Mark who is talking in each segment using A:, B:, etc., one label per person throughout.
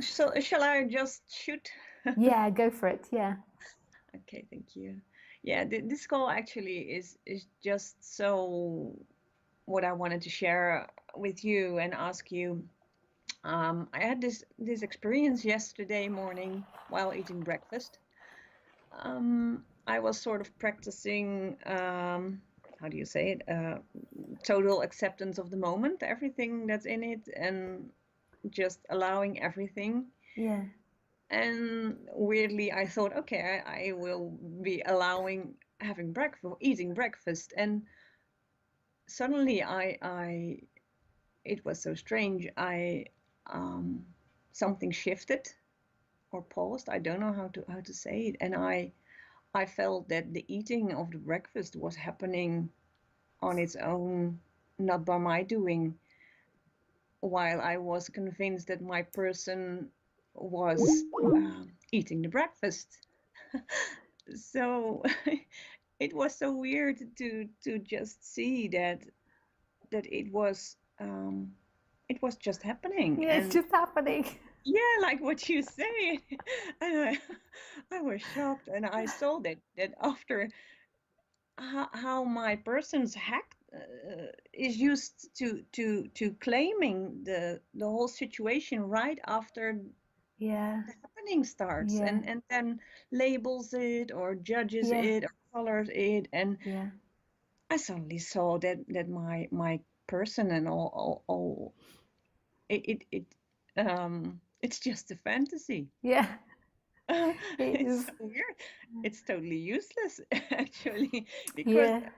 A: So shall I just shoot?
B: Yeah, go for it. Yeah.
A: Okay, thank you. Yeah, this call actually is just so what I wanted to share with you and ask you. I had this experience yesterday morning while eating breakfast. I was sort of practicing, how do you say it? Total acceptance of the moment, everything that's in it, and just allowing everything.
B: Yeah.
A: And weirdly, I thought, okay, I will be allowing having breakfast, eating breakfast, and suddenly, it was so strange. Something shifted or paused. I don't know how to say it, and I felt that the eating of the breakfast was happening on its own, not by my doing, while I was convinced that my person was eating the breakfast. So it was so weird to just see that it was just happening.
B: Yeah, it's
A: And
B: just happening.
A: yeah, like what you say. And I was shocked, and I saw that after how my person's hack is used to claiming the whole situation right after
B: Yeah.
A: the happening starts,
B: Yeah.
A: and then labels it or judges
B: Yeah.
A: it or colors it. And
B: Yeah.
A: I suddenly saw that my person and all it's just a fantasy.
B: Yeah. It
A: It's
B: is.
A: so weird. It's totally useless actually, because
B: Yeah.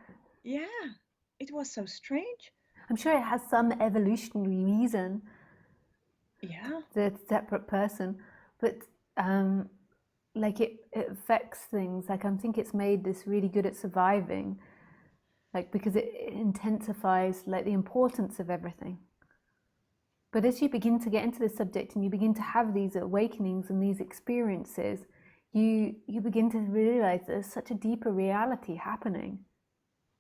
A: yeah, it was so strange.
B: I'm sure it has some evolutionary reason,
A: Yeah.
B: the separate person, but um, like it affects things. Like I think it's made this really good at surviving, like because it intensifies like the importance of everything. But as you begin to get into this subject and you begin to have these awakenings and these experiences, you begin to realize there's such a deeper reality happening.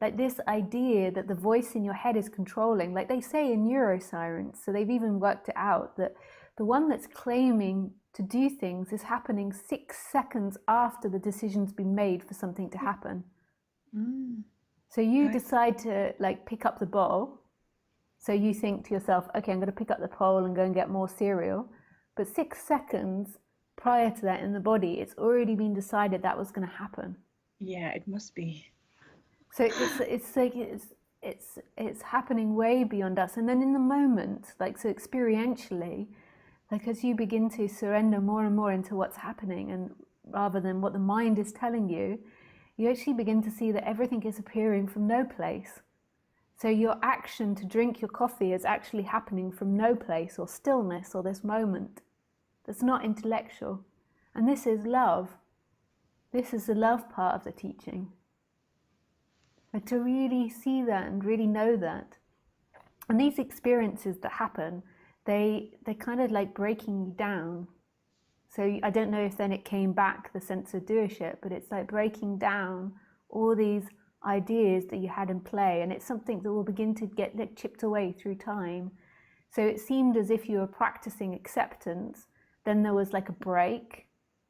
B: Like this idea that the voice in your head is controlling, like they say in neuroscience, so they've even worked it out that the one that's claiming to do things is happening 6 seconds after the decision's been made for something to happen.
A: Mm,
B: So you
A: I
B: decide to like pick up the bowl. So you think to yourself, okay, I'm going to pick up the bowl and go and get more cereal. But 6 seconds prior to that in the body, it's already been decided that was going to happen.
A: yeah, it must be.
B: So it's like it's happening way beyond us. And then in the moment, like so experientially, like as you begin to surrender more and more into what's happening, and rather than what the mind is telling you, you actually begin to see that everything is appearing from no place. So your action to drink your coffee is actually happening from no place or stillness or this moment that's not intellectual. And this is love. This is the love part of the teaching. Like to really see that and really know that. And these experiences that happen, they're kind of like breaking you down. So I don't know if then it came back, the sense of doership, but it's like breaking down all these ideas that you had in play, and it's something that will begin to get like chipped away through time. So it seemed as if you were practicing acceptance, then there was like a break,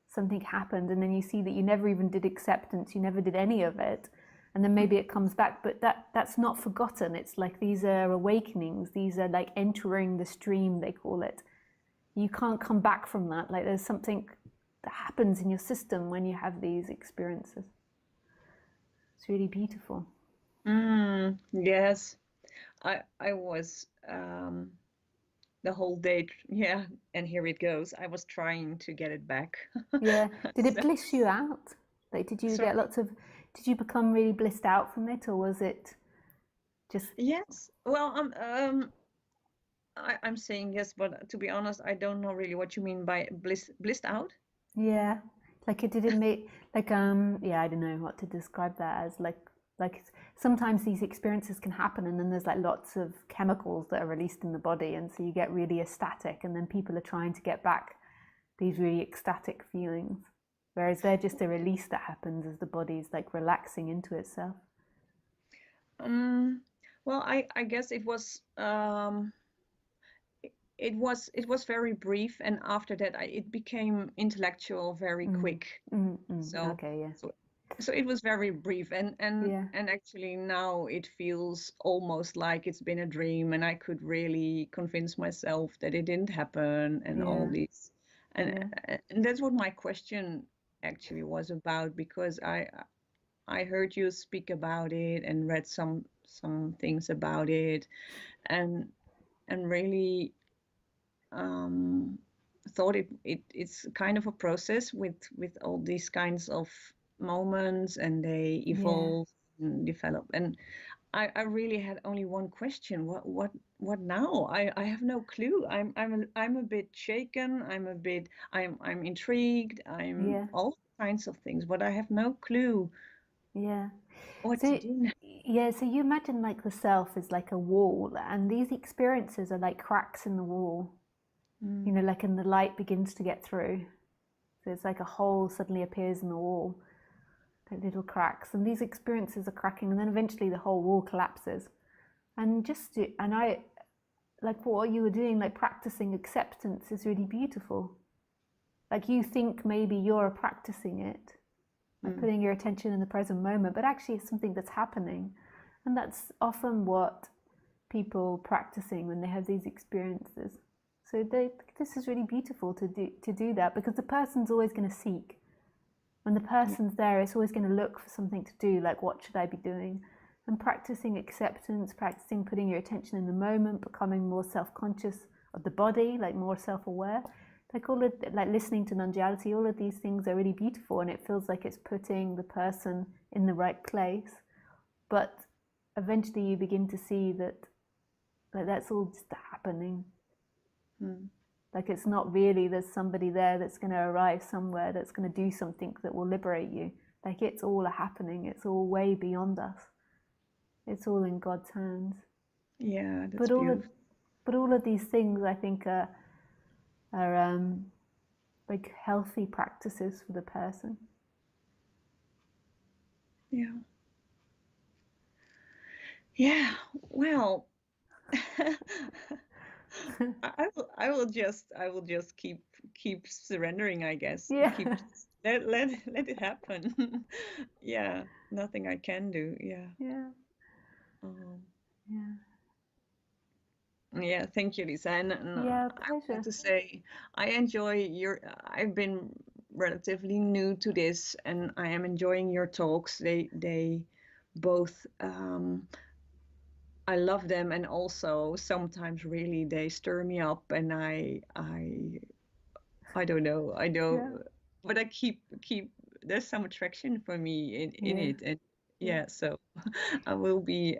B: something happened, and then you see that you never even did acceptance, you never did any of it, and then maybe it comes back, but that's not forgotten. It's like these are awakenings, these are like entering the stream, they call it. You can't come back from that. Like there's something that happens in your system when you have these experiences. It's really beautiful.
A: Yes, I was the whole day. Yeah, and here it goes. I was trying to get it back.
B: Yeah. Did it
A: So,
B: bliss you out? Like, did you get
A: sorry.
B: lots of, did you become really blissed out from it, or was it just,
A: Yes. Well, I'm saying yes, but to be honest, I don't know really what you mean by blissed out.
B: yeah, like it didn't make, like, yeah, I don't know what to describe that as. Like sometimes these experiences can happen, and then there's like lots of chemicals that are released in the body, and so you get really ecstatic, and then people are trying to get back these really ecstatic feelings. Whereas they're just a release that happens as the body's like relaxing into itself.
A: Um, well, I guess it was it was very brief, and after that it became intellectual very quick. So
B: Okay, yeah.
A: so it was very brief,
B: Yeah.
A: and actually now it feels almost like it's been a dream, and I could really convince myself that it didn't happen, and all
B: Yeah.
A: these, and
B: Yeah.
A: and that's what my question actually was about, because I heard you speak about it and read some things about it, and really thought it's kind of a process with all these kinds of moments, and they
B: Yeah.
A: evolve and develop. And I really had only one question: what now? I have no clue. I'm a bit shaken. I'm intrigued. I'm
B: Yeah.
A: all kinds of things, but I have no clue
B: Yeah.
A: what to
B: So
A: do now.
B: yeah, so you imagine like the self is like a wall, and these experiences are like cracks in the wall. You know,
A: Mm,
B: like and the light begins to get through. So it's like a hole suddenly appears in the wall, like little cracks, and these experiences are cracking, and then eventually the whole wall collapses. And I like what you were doing, like practicing acceptance, is really beautiful. Like you think maybe you're practicing it, like
A: mm,
B: putting your attention in the present moment, but actually it's something that's happening. And that's often what people practicing when they have these experiences. So this is really beautiful to do that, because the person's always going to seek. When the
A: yeah,
B: person's there, it's always going to look for something to do, like what should I be doing? And practicing acceptance, practicing putting your attention in the moment, becoming more self-conscious of the body, like more self-aware. Like like listening to non-duality, all of these things are really beautiful, and it feels like it's putting the person in the right place. But eventually you begin to see that like that's all just happening.
A: mm,
B: Like it's not really there's somebody there that's going to arrive somewhere that's going to do something that will liberate you. Like it's all a happening. It's all way beyond us. It's all in God's hands.
A: yeah, that's
B: But all of
A: beautiful.
B: but all of these things I think are like healthy practices for the person.
A: Yeah, yeah. Well, I will just keep surrendering, I guess.
B: Yeah.
A: Keep let it happen. Yeah, nothing I can do. Yeah.
B: Yeah.
A: Um,
B: Yeah.
A: yeah, thank you, Lisa. And
B: Yeah,
A: I want
B: pleasure.
A: to say I enjoy your. I've been relatively new to this, and I am enjoying your talks. They both I love them, and also sometimes really they stir me up, and I don't know. I
B: Yeah.
A: don't, but I keep. There's some attraction for me in
B: Yeah.
A: it, and
B: Yeah.
A: yeah. So I will be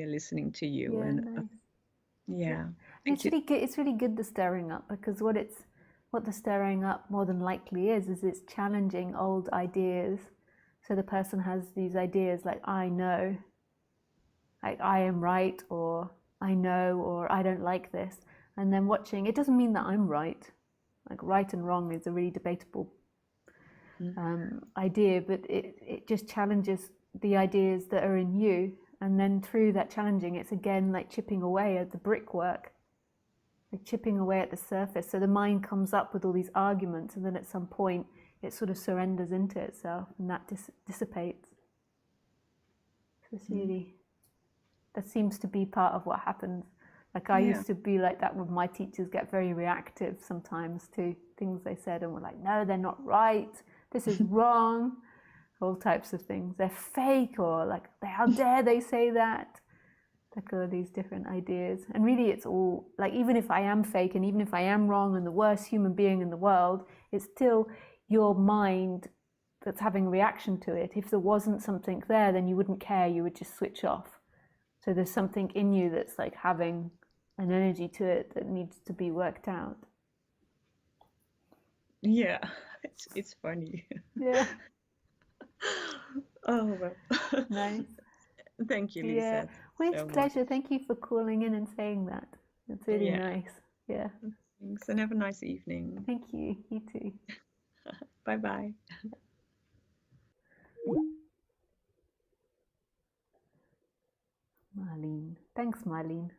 A: listening to you,
B: Yeah,
A: and
B: nice. Yeah.
A: yeah.
B: And
A: Thank you.
B: it's really good the stirring up, because what the stirring up more than likely is it's challenging old ideas. So the person has these ideas like I know, like I am right, or I know, or I don't like this. And then watching, it doesn't mean that I'm right. Like right and wrong is a really debatable
A: Mm,
B: idea, but it just challenges the ideas that are in you. And then through that challenging, it's again like chipping away at the brickwork, like chipping away at the surface. So the mind comes up with all these arguments, and then at some point it sort of surrenders into itself, and that dissipates. So it's
A: mm.
B: really, that seems to be part of what happens. Like I
A: Yeah.
B: used to be like that when my teachers get very reactive sometimes to things they said, and we're like, no, they're not right. This is wrong. All types of things. They're fake, or like, how dare they say that? Like all these different ideas. And really, it's all like, even if I am fake and even if I am wrong and the worst human being in the world, it's still your mind that's having a reaction to it. If there wasn't something there, then you wouldn't care, you would just switch off. So there's something in you that's like having an energy to it that needs to be worked out.
A: Yeah. It's funny.
B: Yeah,
A: Oh well.
B: nice.
A: Thank you,
B: Yeah,
A: Lisa. Thank
B: well,
A: you
B: it's
A: so much.
B: pleasure. Thank you for calling in and saying that. It's really
A: Yeah.
B: nice. Yeah.
A: Thanks, and have a nice evening.
B: Thank you. You too.
A: Bye bye.
B: Marlene. Thanks, Marlene.